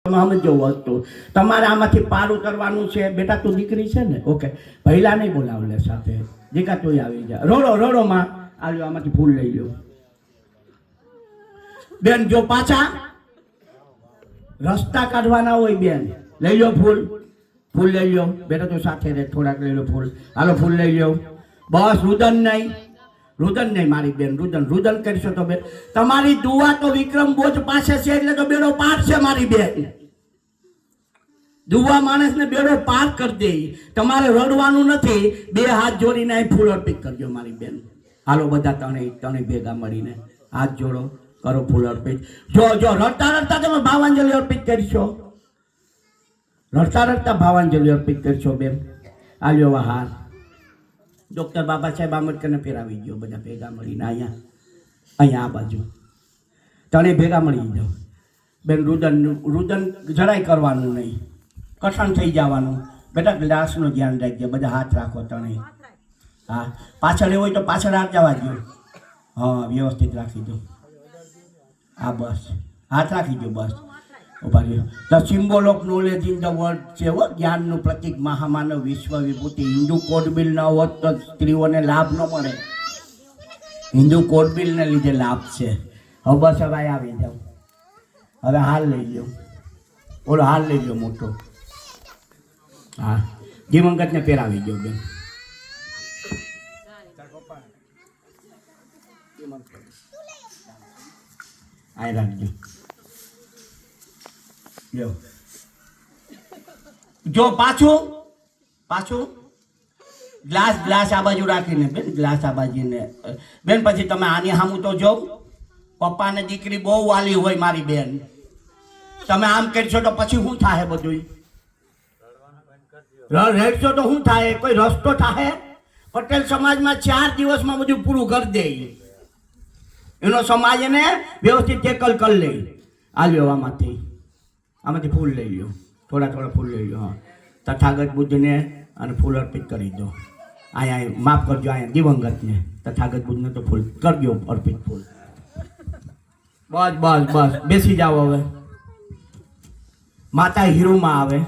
સમજો વસ્તુ તમારે આમાંથી પાર ઉતરવાનું છે બેટા. તું દીકરી છે ને, ઓકે, પહેલા નહીં બોલાવ લે સાથે, દીકા તું આવી જા, રોડો રોડો માં આવ્યો, આમાંથી ફૂલ લઈ લો બેન. જો પાછા રસ્તા કાઢવાના હોય બેન, લઈ લો ફૂલ, ફૂલ લઈ લો બેટા. તું સાથે રે, થોડાક લઈ લો ફૂલ, હાલો ફૂલ લઈ લો બસ. રુદન નહીં, રુદન નહીં મારી બેન, રુદન રુદન કરશો તો બેન તમારી દુઆ તો વિક્રમ બોજ પાસે છે એટલે તો બેડો પાર છે મારી બેન. દુઆ માણસને બેડો પાર કરી દે. તમારે રડવાનું નથી, બે હાથ જોડીને ફૂલ અર્પિત કરજો મારી બેન. હાલો બધા ત્રણેય ભેગા મળીને હાથ જોડો, કરો ફૂલ અર્પિત. જો જો રડતા રડતા તમે ભાવાંજલિ અર્પિત કરશો, રડતા રડતા ભાવાંજલિ અર્પિત કરશો બેન. આલ્યો હાર ડોક્ટર બાબા સાહેબ આંબેડકરને ફેરાવી ગયો, બધા ભેગા મળીને અહીંયા આ બાજુ ત્રણેય ભેગા મળી જાઓ બેન. રુદન રુદન જરાય કરવાનું નહીં, કઠણ થઈ જવાનું બેટા. ગ્લાસનું ધ્યાન રાખજો, બધા હાથ રાખો ત્રણેય. હા, પાછળ એવું હોય તો પાછળ હાથ જવા દો. હા, વ્યવસ્થિત રાખી દો. હા બસ, હાથ રાખી દો બસ. ઉભા રહ્યો. The symbol of knowledge in the world છે હો, જ્ઞાનનું પ્રતિક, મહામાનવ, વિશ્વ વિભૂતિ. હિન્દુ કોડ બિલ ન હોત તો સ્ત્રીઓને લાભ ન મળે. હિન્દુ કોડ બિલને લીધે લાભ છે. હવે બસ હવે આવી જાઓ. હવે હાલ લઈ લો, ઓલો હાલ લઈ લો મોટો. હા, દિવંગતને પહેરાવી દો બેન. આ રાખજો. જો પાછું પાછું ગ્લાસ આ બાજુ રાખીને બેન, ગ્લાસ આ બાજુને બેન. પછી તમે આની સામું તો જો, પપ્પાને દીકરી બહુ વાલી હોય મારી બેન. તમે આમ કરશો તો પછી શું થાય? બધું રેડશો તો શું થાય? કોઈ રસ્તો થાય? પટેલ સમાજમાં 4 દિવસમાં બધું પૂરું કરી દે. એનો સમાજ એને વ્યવસ્થિત ટેકલ કરી લે. આલ્યો આમાંથી ફૂલ લઈ લો, થોડા થોડા ફૂલ લઈ લો. હા, તથાગત બુદ્ધને અને ફૂલ અર્પિત કરી દો. અહીંયા માફ કરજો, અહીંયા દિવંગતને, તથાગત બુદ્ધને તો ફૂલ કરજો અર્પિત ફૂલ. બસ બસ બસ, બેસી જાઓ હવે. માતા હીરુમાં આવે.